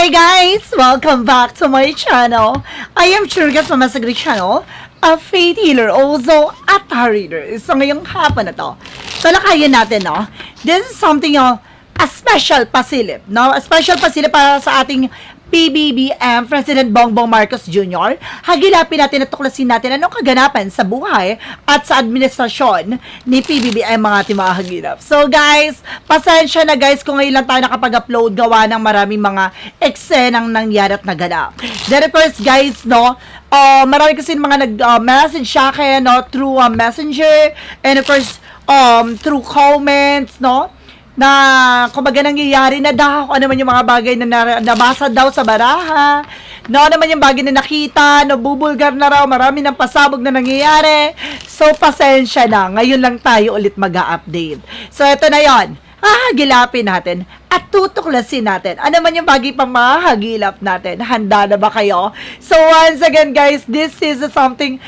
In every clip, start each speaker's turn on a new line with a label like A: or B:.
A: Hi guys! Welcome back to my channel. I am Churgas Mamasagri channel, a faith healer, also a tarot reader. So ngayong hapon na to, talakayin natin, no? This is something, a special pasilip, no? A special pasilip para sa ating PBBM, President Bongbong Marcos Jr. Hagilapin natin at tuklasin natin anong kaganapan sa buhay at sa administrasyon ni PBBM mga ating mga hagilap. So guys, pasensya na guys kung ngayon lang tayo nakapag-upload gawa ng maraming mga eksenang nangyari at naganap. Then of course guys, no, marami kasi mga nag-message sa akin, no, through messenger and of course through comments, no, na kumbaga nangyayari na daw ano naman yung mga bagay na nabasa daw sa baraha, no, ano naman yung bagay na nakita, nabubulgar na raw, marami ng pasabog na nangyayari. So pasensya na, ngayon lang tayo ulit mag-update. So ito na yon, hahagilapin natin at tutuklasin natin ano man yung bagay pang mahagilap natin. Handa na ba kayo? So once again guys, this is something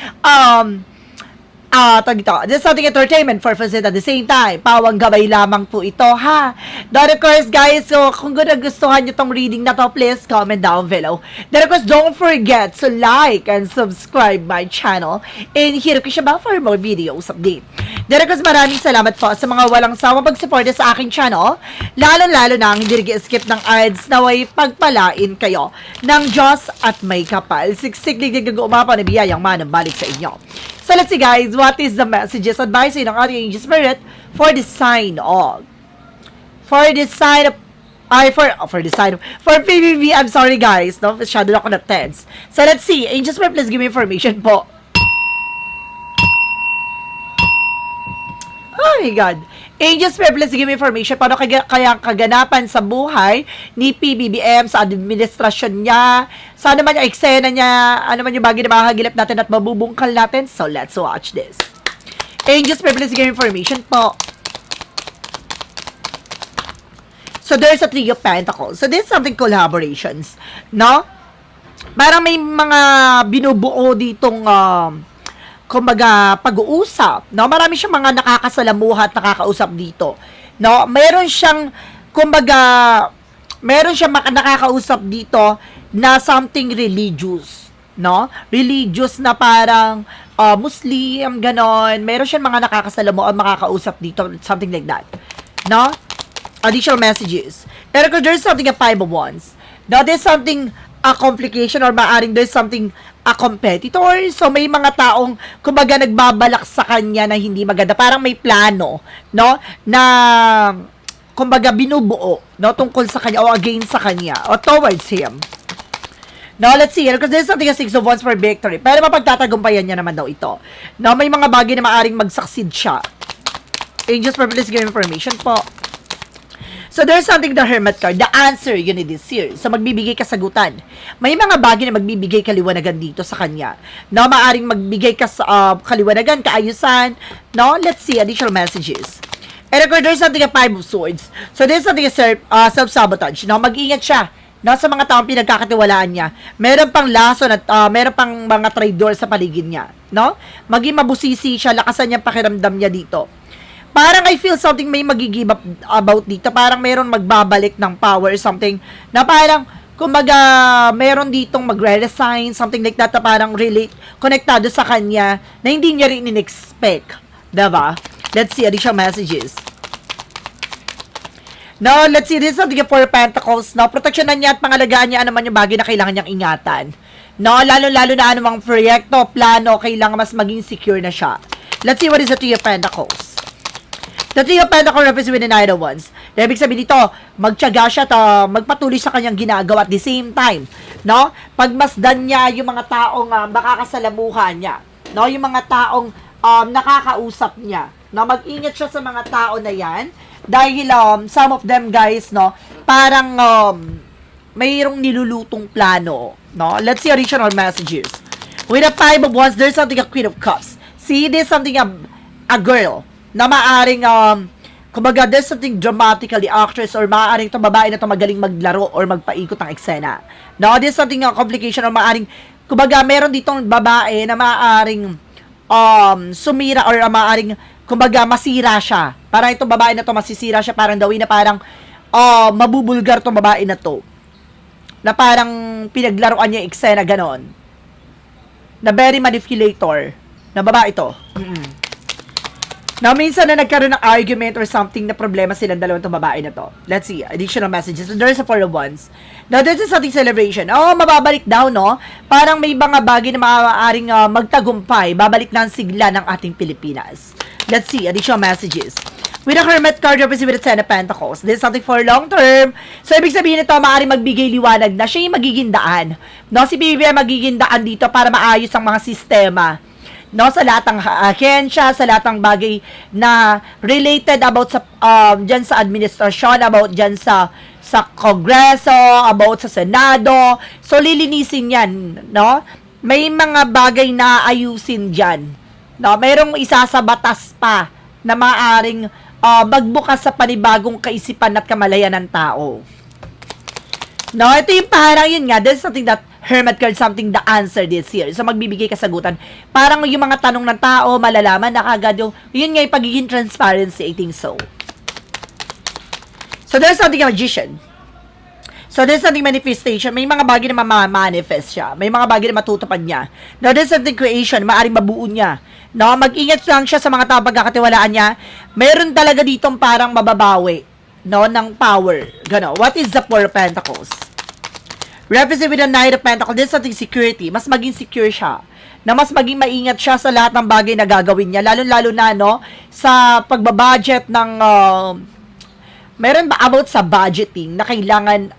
A: this is something entertainment purposes at the same time. Pawang gabay lamang po ito, ha? Then of course, guys, so kung gustuhan nyo tong reading na to, please comment down below. Then of course, don't forget to like and subscribe my channel and hit ko siya ba for more videos update. Then of course, maraming salamat po sa mga walang sawang pag-suporta sa aking channel, lalo-lalo na ang hindi skip ng ads, naway pagpalain kayo ng Diyos at may kapal. Siksik digdig umapa na biyayang manang sa inyo. So let's see guys, what is the messages advising ng ating angel spirit for the sign of for PBB. I'm sorry guys, no, masyado ako na tense. So let's see, angel spirit, please give me information po. Oh my god, angel spirit, please give me information paano kaya kaganapan sa buhay ni PBBM, sa administrasyon niya, sa ano man yung eksena niya, ano man yung bagay na mahagilap natin at mabubungkal natin. So let's watch this. Angel spirit, please give me information po. So there's a Three of Pentacles. So this is something collaborations, no? Parang may mga binubuo ditong kumbaga pag-uusap, no? Marami siyang mga nakakasalamuha at nakakausap dito, no? Meron siyang nakakausap dito na something religious, no? Religious na parang Muslim, ganon. Meron siyang mga nakakasalamuha at makakausap dito, something like that, no? Additional messages. Pero kung there's something a Five of Wands, now there's something a complication or maaring there's something a competitor. So may mga taong kumbaga nagbabalak sa kanya na hindi maganda, parang may plano, no, na kumbaga binubuo, no, tungkol sa kanya o against sa kanya o towards him. Now let's see, because there's something a Six of Wands for victory, pero mapagtatagumpayan niya naman daw ito, no. May mga bagay na maaring mag-succeed siya. Angels, please give information po. So there's something, the Hermit card, the answer you need is here. So magbibigay kasagutan. May mga bagay na magbibigay kaliwanagan dito sa kanya, no, maaring magbigay ka sa kaliwanagan, kaayusan, no. Let's see additional messages. And of course, there's something a Five of Swords. So there's something a self-sabotage, no. Mag-ingat siya, no, sa mga taong pinagkakatiwalaan niya. Meron pang lason at meron pang mga traidor sa paligid niya, no. Maging mabusisi siya, lakasan niya pakiramdam niya dito. Parang I feel something may mag-give up about dito. Parang meron magbabalik ng power, something na parang, kumbaga, meron ditong magre-resign, something like that, na parang relate, konektado sa kanya, na hindi niya rin in-expect. Diba? Let's see additional messages. Now, let's see, this is something Four of Pentacles. Now, proteksyonan niya at pangalagaan niya ano man yung bagay na kailangan niyang ingatan. No, lalo-lalo na anumang proyekto, plano, kailangan mas maging secure na siya. Let's see what is the Three of Pentacles. The Three of Pentacles represents with the Nine of Wands. Ibig sabihin dito, magtiyaga siya at magpatuloy sa kanyang ginagawa at the same time, no? Pagmasdan niya yung mga taong makakasalamuhan niya, no? Yung mga taong nakakausap niya, no? Mag-ingat siya sa mga tao na yan dahil some of them guys, no, parang mayroong nilulutong plano, no? Let's see additional messages. With the Five of Wands, there's something a Queen of Cups. See, there's something a girl na maaring kumbaga there's something dramatically actress or maaring itong babae na ito magaling maglaro or magpaikot ng eksena. Now, there's something complication or maaring kumbaga meron ditong babae na maaring sumira or maaring kumbaga masira siya. Parang itong babae na to masisira siya, parang dawin na parang mabubulgar tong babae na to. na parang pinaglaruan niya yung eksena, ganon. Na very manipulator. Na babae ito. Now, minsan na nagkaroon ng argument or something na problema silang dalawang itong babae na to. Let's see. Additional messages. So, there's a 4 of Wands. Now, this is something celebration. Oh, mababalik daw, no? Parang may mga bagay na maaaring magtagumpay. Babalik na ang sigla ng ating Pilipinas. Let's see. Additional messages. With a Hermit card represented with the 10 of Pentacles. This is something for long term. So, ibig sabihin nito, maaaring magbigay liwanag na siya yung magiging daan. No? Si BBM magiging daan dito para maayos ang mga sistema. No, sa lahat ng ahensya, sa lahat ng bagay na related about sa diyan sa administrasyon, about diyan sa Kongreso, about sa Senado. So lilinisin 'yan, no? May mga bagay na ayusin diyan. No, mayroong isa sa batas pa na maaring magbukas sa panibagong kaisipan at kamalayan ng tao. No, ito yung parang yun nga, there's something that Hermit card, something the answer this year. So, magbibigay kasagutan. Parang yung mga tanong ng tao, malalaman na kagad yung, yun nga yung pagiging transparency, I think so. So, there's something a magician. So, there's something manifestation. May mga bagay na ma-manifest siya. May mga bagay na matutupad niya. Now, there's something creation. Maaring mabuo niya. No, mag-ingat lang siya sa mga tao pagkakatiwalaan niya. Meron talaga ditong parang mababawi. No, ng power. Gano. What is the Four of Pentacles? Represent with the Knight of Pentacles, this is something security. Mas maging secure siya. Na mas maging maingat siya sa lahat ng bagay na gagawin niya. Lalo-lalo na, no, sa pagbabudget ng, meron ba about sa budgeting na kailangan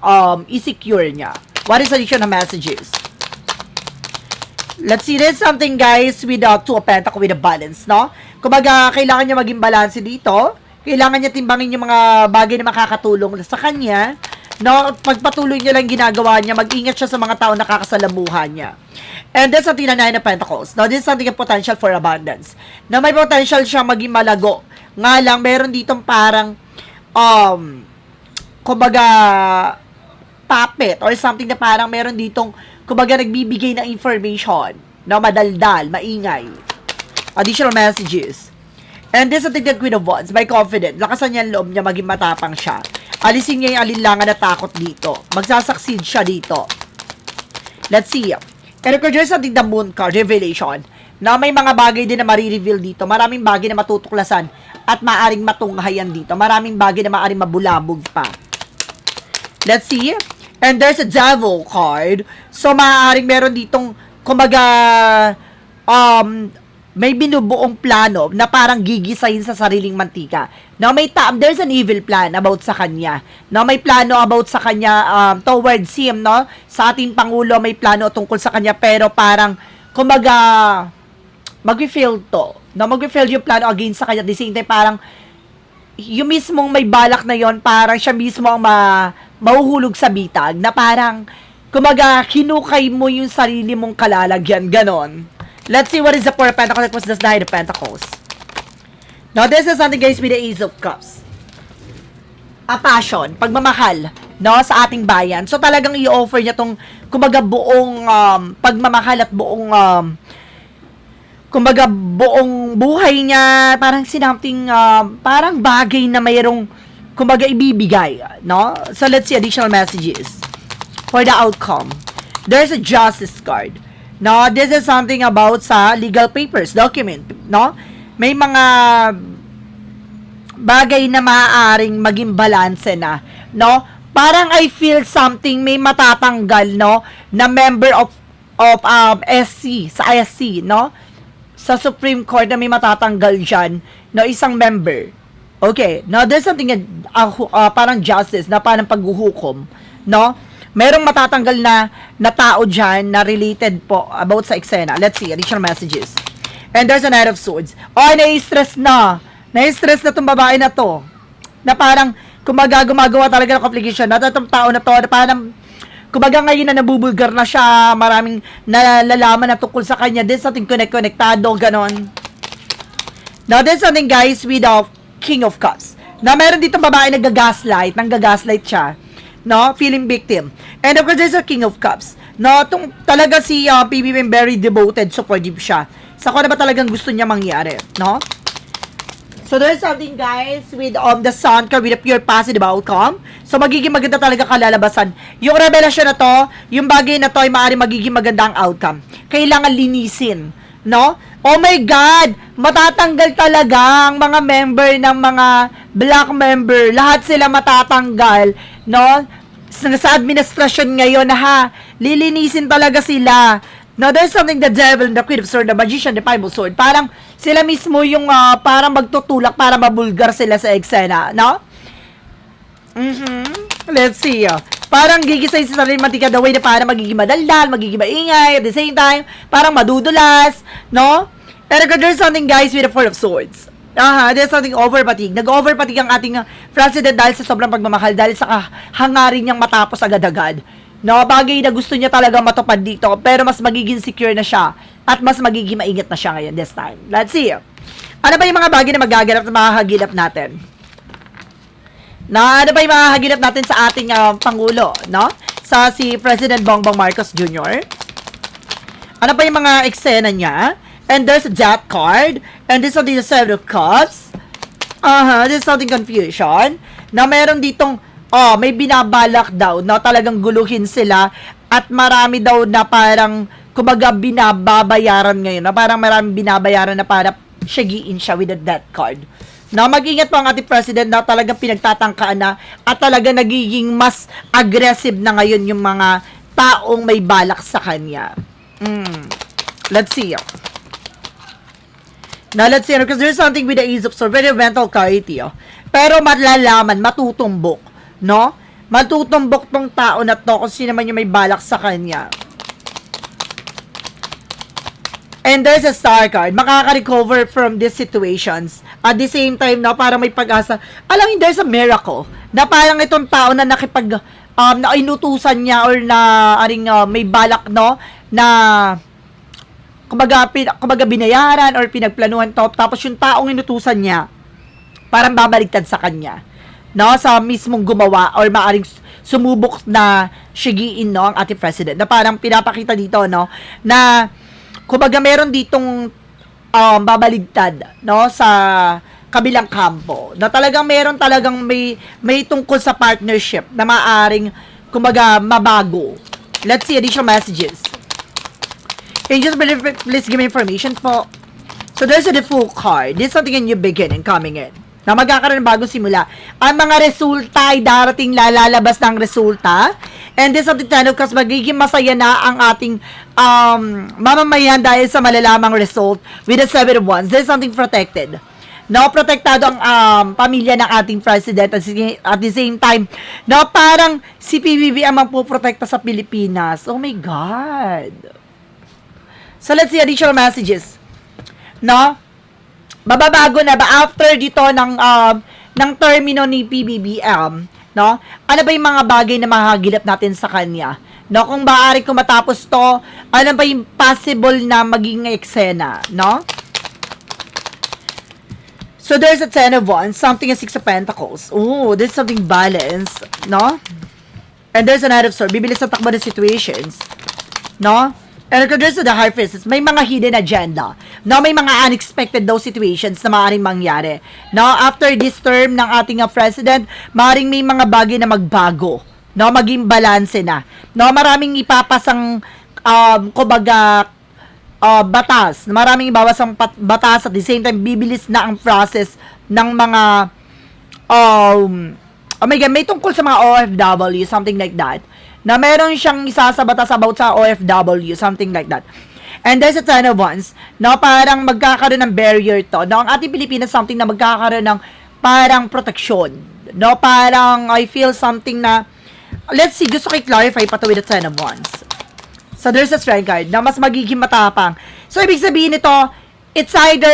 A: i-secure niya? What is additional messages? Let's see, there's something, guys, with the Two of Pentacles, with a balance, no? Kumbaga, kailangan niya maging balance dito. Kailangan niya timbangin yung mga bagay na makakatulong sa kanya. No, pagpatuloy niya lang ginagawa niya, mag-ingat siya sa mga tao na kakasalamuhan niya. And that's something na Nine of Pentacles. Now, this is something a potential for abundance. Na may potential siya maging malago. Nga lang, meron ditong parang, kumbaga, puppet or something na parang meron ditong, kumbaga, nagbibigay ng information. No, madaldal, maingay. Additional messages. And this is something that Queen of Wands, by confident, lakasan niya ang loob niya, maging matapang siya. Alisin niya yung alinlangan na takot dito. Magsasucceed siya dito. Let's see. And if there's something the Moon card, revelation, na may mga bagay din na marireveal dito. Maraming bagay na matutuklasan at maaring matunghayan dito. Maraming bagay na maaring mabulabog pa. Let's see. And there's a Devil card. So, maaaring meron ditong, kumbaga, may binubuong plano na parang gigisahin sa sariling mantika. Now, there's an evil plan about sa kanya. Now, may plano about sa kanya towards him, no? Sa ating Pangulo, may plano tungkol sa kanya, pero parang, kumbaga, mag-fail to. No? Mag-fail yung plano against sa kanya. At the same time, parang, yung mismong may balak na yon, parang siya mismo ang mahuhulog sa bitag, na parang, kumbaga, hinukay mo yung sarili mong kalalagyan, ganon. Let's see what is the Four of Pentacles. That was the Nine of Pentacles. Now, this is something, guys, with the Ace of Cups. A passion, pagmamahal, no, sa ating bayan. So, talagang i-offer niya tong, kumbaga, buong pagmamahal at buong, kumbaga, buong buhay niya. Parang something, parang bagay na mayroong, kumbaga, ibibigay, no? So, let's see additional messages for the outcome. There's a Justice card. No, this is something about sa legal papers, document, no? May mga bagay na maaaring maging balanse na, no? Parang I feel something may matatanggal, no? Na member of SC, sa SC, no? Sa Supreme Court na may matatanggal dyan, no? Isang member. Okay, now there's something parang justice, na parang paghuhukom, no? Merong matatanggal na tao dyan na related po about sa eksena. Let's see, additional messages. And there's a Knight of Swords. Oh, nai-stress na. Nai-stress na itong babae na to. Na parang, kumbaga, gumagawa talaga ng complication. Na itong tao na to, na parang, kumbaga ngayon na nabubulgar na siya, maraming nalalaman na tungkol sa kanya. There's something konektado, ganon. Now, there's something, guys, with the King of Cups. Na meron ditong babae nag-gaslight, nang-gaslight siya. No, feeling victim. And of course, there's a King of Cups. No, talaga si PBBM very devoted, supportive siya. Sa kung ano ba talagang gusto niya mangyari, no? So there's something guys with the sun card with a pure positive outcome. So magiging maganda talaga kalalabasan. Yung revelasyon na to, yung bagay na to ay maaaring magiging maganda ang outcome. Kailangan linisin, no? Oh my God! Matatanggal talaga ang mga member ng mga black member. Lahat sila matatanggal, no? Sa administrasyon ngayon na ha, lilinisin talaga sila. Now, there's something the devil, the queen of swords, the magician, the five of swords. Parang sila mismo yung parang magtutulak para mabulgar sila sa eksena, no? Let's see. Parang gigisay sa sarili mantika the way na parang magiging madaldal, magiging maingay, at the same time, parang madudulas, no? Pero there's something guys with the four of swords. There's something over-fatigue. Nag-over-fatigue ang ating president dahil sa sobrang pagmamahal, dahil sa hangarin niyang matapos agad-agad. No, bagay na gusto niya talaga matupad dito, pero mas magiging secure na siya at mas magiging maingat na siya ngayon this time. Let's see. Ano ba yung mga bagay na magaganap na mahahagilap natin? Ano ba yung mahahagilap natin sa ating Pangulo, no? Sa si President Bongbong Marcos Jr.? Ano ba yung mga eksena niya? And there's a Death card. And this is the Seven of Cups. This is something confusion. Na meron ditong may binabalak daw na talagang guluhin sila at marami daw na parang kumbaga binababayaran ngayon, na parang maraming binabayaran na para siyagiin siya with a death card. Na mag-ingat po ang ating president na talagang pinagtatangkaan na at talaga nagiging mas aggressive na ngayon yung mga taong may balak sa kanya. Let's see. Now, let's see. Because there's something with the Ace of Swords, very mental clarity. Pero malalaman, matutumbok. No? Matutumbok tong tao na to kung sino man yung may balak sa kanya. And there's a Star card. Makaka-recover from these situations. At the same time, no, para may pag-asa. Alam mo, there's a miracle. Na parang itong tao na nakipag, na inutusan niya or na, may balak, no, na, kumbaga binayaran or pinagplanuhan to. Tapos yung taong inutusan niya, parang babaliktad sa kanya. No, sa mismong gumawa or maaring sumubok na sigiin, no, ang ating president. Na parang pinapakita dito, no, na kumbaga meron ditong babaligtad, no, sa kabilang kampo. Na talagang meron talagang may tungkol sa partnership na maaring kumbaga mabago. Let's see additional messages. Angels, please give me information po. So there's a Fool card. This is something a new beginning coming in. Na magkakaroon ng bagong simula. Ang mga resulta ay darating, lalabas ng resulta. And this of the Ten of Cups, magiging masaya na ang ating mamamayan dahil sa malalamang result with the Seven of Wands. There's something protected. No, protektado ang pamilya ng ating president at the same time, no, parang si PBB ang magpoprotekta sa Pilipinas. Oh my God. So let's see additional messages. No? Mababago na ba after dito ng termino ni PBBM, no? Ano ba yung mga bagay na mahagilap natin sa kanya? No, kung maaari ko matapos to, ano ba yung possible na maging eksena, no? So there's a Ten of Wands, something a Six of Pentacles. Oh, there's something balance, no? And there's a Knight of Swords, bibilis sa takbo ng situations, no? And there's the High Priestess, may mga hidden agenda. No, may mga unexpected daw situations na maaaring mangyari. No, after this term ng ating president, maaaring may mga bagay na magbago. No, maging balanse na. No, maraming ipapasang kumbaga batas. Maraming ibabasang batas at the same time bibilis na ang process ng mga oh my God, may tungkol sa mga OFW, something like that. Na meron siyang isa sa batas about sa OFW, something like that. And there's a Ten of Wands, no, parang magkakaroon ng barrier to. No, ang ating Pilipinas, something na magkakaroon ng parang protection. No, parang I feel something na, let's see, gusto ko i-clarify pa to with the Ten of Wands. So there's a Strength card na mas magiging matapang. So ibig sabihin nito, it's either,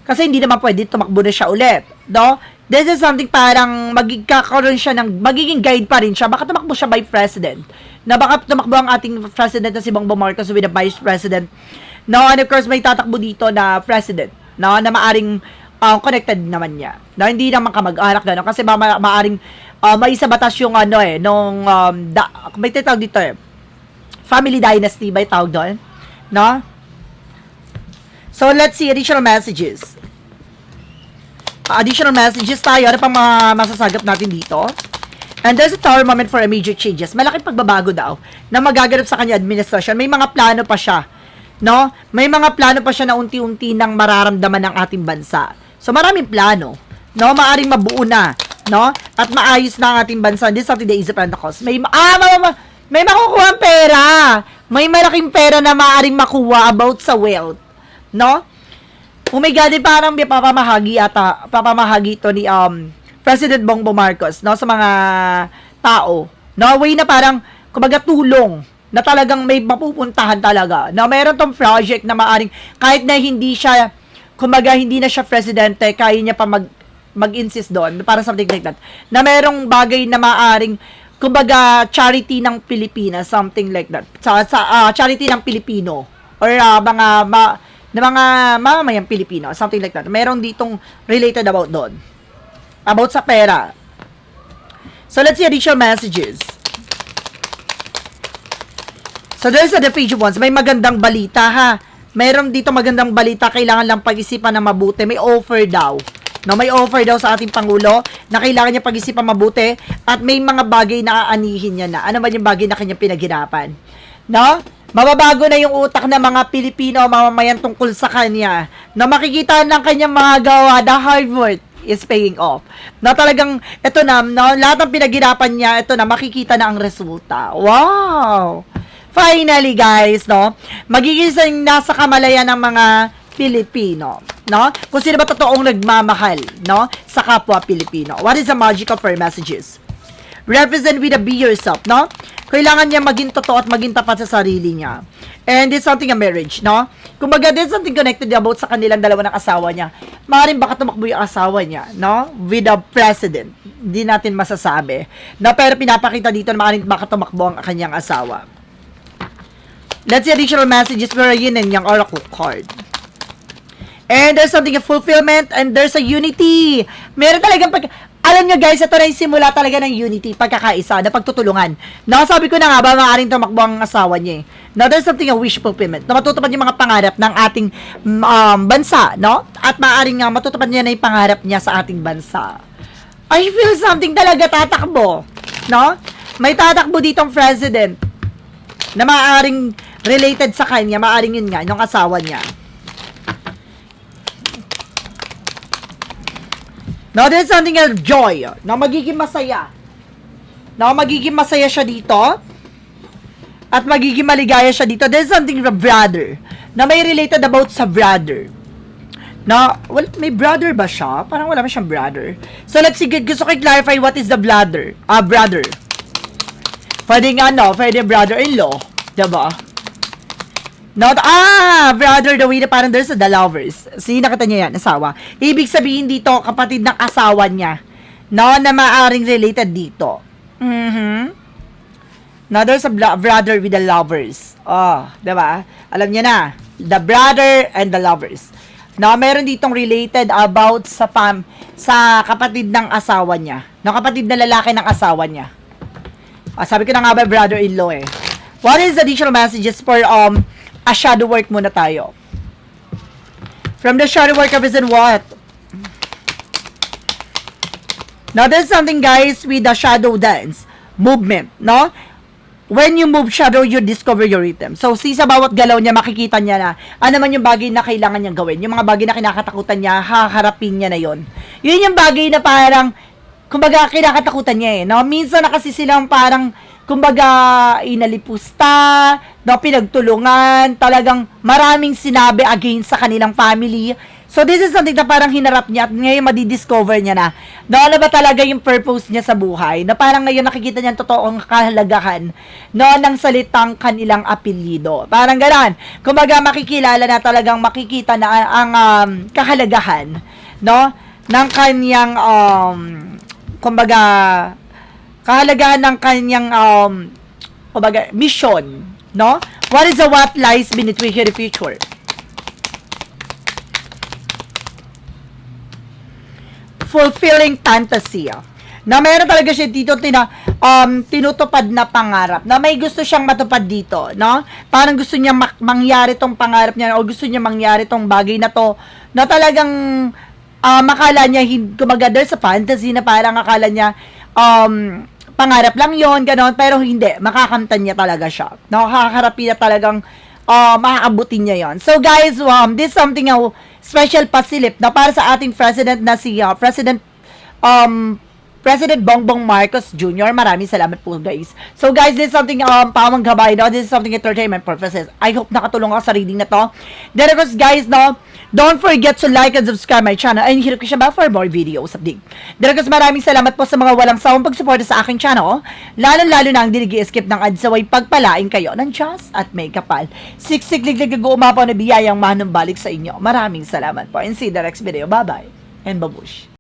A: kasi hindi naman pwede tumakbo na siya ulit. No? This is something parang magkakaroon siya ng, magiging guide pa rin siya. Baka tumakbo siya by president. Na baka tumakbo ang ating president na si Bongbong Marcos with the vice president. No, and of course, may tatakbo dito na president. No, na maaring connected naman niya. No, hindi naman kamag-anak gano'n. Kasi maaring may isa batas yung nung, may titawag dito family dynasty by tawag doon. No? So, let's see additional messages. Additional messages tayo. Ano pang masasagap natin dito? And there's a tower moment for a major changes. Malaking pagbabago daw na magaganap sa kanya administrasyon. May mga plano pa siya. No? May mga plano pa siya na unti-unti nang mararamdaman ng ating bansa. So, maraming plano. No? Maaring mabuo na. No? At maayos na ang ating bansa. This is something that is a Pentecost. May makukuha ang pera. May malaking pera na maaaring makuha about sa wealth. No? Oh my God, parang may papamahagi ito ni President Bongbong Marcos, no, sa mga tao. No, way na parang kumbaga tulong na talagang may mapupuntahan talaga. Na mayroon tong project na maaring kahit na hindi siya kumbaga hindi na siya presidente, kaya niya pa mag-insist doon, para something like that. Na mayroong bagay na maaring kumbaga charity ng Pilipinas, something like that. Charity ng Pilipino or mga mamamayang Pilipino, something like that. Meron ditong related about doon. About sa pera. So, let's see additional messages. So, there's the page ones. May magandang balita, ha? Meron dito magandang balita. Kailangan lang pag-isipan na mabuti. May offer daw. No, may offer daw sa ating Pangulo na kailangan niya pag-isipan mabuti at may mga bagay na aanihin niya na. Ano man yung bagay na kanyang pinaghirapan. No? Mababago na yung utak ng mga Pilipino mamamayan tungkol sa kanya. Na makikita ng kanyang mga gawa, the hard work is paying off. Na talagang, ito na, no, lahat ng pinaghirapan niya, ito na, makikita na ang resulta. Wow! Finally, guys, no, magiging nasa kamalayan ng mga Pilipino, no? Kung sino ba totoong nagmamahal, no, sa kapwa Pilipino. What is the magic of our messages? Represent with a be yourself, no? Kailangan niya maging totoo at maging tapat sa sarili niya. And it's something a marriage, no? Kumbaga, there's something connected about sa kanilang dalawa ng asawa niya. Maaaring baka tumakbo yung asawa niya, no? With the president. Hindi natin masasabi. No? Pero pinapakita dito na maaaring baka tumakbo ang kanyang asawa. Let's see additional messages for yun and yung oracle card. And there's something a fulfillment and there's a unity. Meron talagang alam nyo guys, ito na yung simula talaga ng unity, pagkakaisa, na pagtutulungan. Sabi ko na nga ba, maaaring tumakbo ang asawa niya eh. Now, there's something a wish fulfillment, na matutupad yung mga pangarap ng ating bansa, no? At maaaring nga matutupad niya na yung pangarap niya sa ating bansa. I feel something talaga tatakbo, no? May tatakbo ditong president, na maaaring related sa kanya, maaaring yun nga, yung asawa niya. Now, there's something of joy, na magiging masaya. Na magiging masaya siya dito. At magiging maligaya siya dito. There's something of brother, na may related about sa brother. Na, well, may brother ba siya? Parang wala ba siyang brother. So, let's see, gusto ko i-clarify what is the brother. Brother. Pwede nga, no? Pwede brother-in-law. Diba? Not, brother, the way na parang there's the lovers. See, nakita niya yan, asawa. Ibig sabihin dito, kapatid ng asawa niya, no, na maaring related dito. Now, there's a brother with the lovers. Oh, diba? Alam niya na, the brother and the lovers. Now, meron ditong related about sa kapatid ng asawa niya. No, kapatid na lalaki ng asawa niya. Sabi ko na nga ba, brother-in-law eh. What is the additional messages for, a shadow work muna tayo. From the shadow work represent what? Now, there's something, guys, with the shadow dance. Movement, no? When you move shadow, you discover your rhythm. So, sa bawat galaw niya, makikita niya na ano man yung bagay na kailangan niyang gawin. Yung mga bagay na kinakatakutan niya, haharapin niya na yon. Yun yung bagay na parang, kumbaga, kinakatakutan niya eh. No? Minsan na kasi silang parang, kumbaga, inalipusta, no, pinagtulungan, talagang maraming sinabi against sa kanilang family. So, this is something na parang hinarap niya at ngayon madidiscover niya na ano ba talaga yung purpose niya sa buhay, na parang ngayon nakikita niya ang totoong kahalagahan, no, ng salitang kanilang apelyido. Parang gano'n. Kumbaga, makikilala na talagang makikita na ang kahalagahan, no, ng kanyang, kumbaga, kahalagahan ng kanyang kumbaga, mission, no? What is the what lies beneath the future? Fulfilling fantasy. Na meron talaga siya dito tinutupad na pangarap. Na may gusto siyang matupad dito, no? Parang gusto niya mangyari tong pangarap niya o gusto niya mangyari tong bagay na to na talagang akala niya, kumaga there's a fantasy na parang akala niya, pangarap lang yon ganon, pero hindi, makakamtan niya talaga siya. Nakakaharapin na talagang, makakabutin niya yon. So guys, this is something special pasilip na para sa ating president na si President Bongbong Marcos Jr. Maraming salamat po guys. So guys, this is something pamang gabay, no? This is something entertainment purposes. I hope nakatulong ako sa reading na to. Then of course guys, no, don't forget to like and subscribe my channel and hit ko siya ba for more videos update. Then of course, maraming salamat po sa mga walang sawang pagsuporta sa aking channel. Lalo na ang dinigi-skip ng ads away pagpalain kayo ng Diyos at may kapal. Siksik-liglig umapaw na biyayang manumbalik sa inyo. Maraming salamat po and see you the next video. Bye-bye and babush.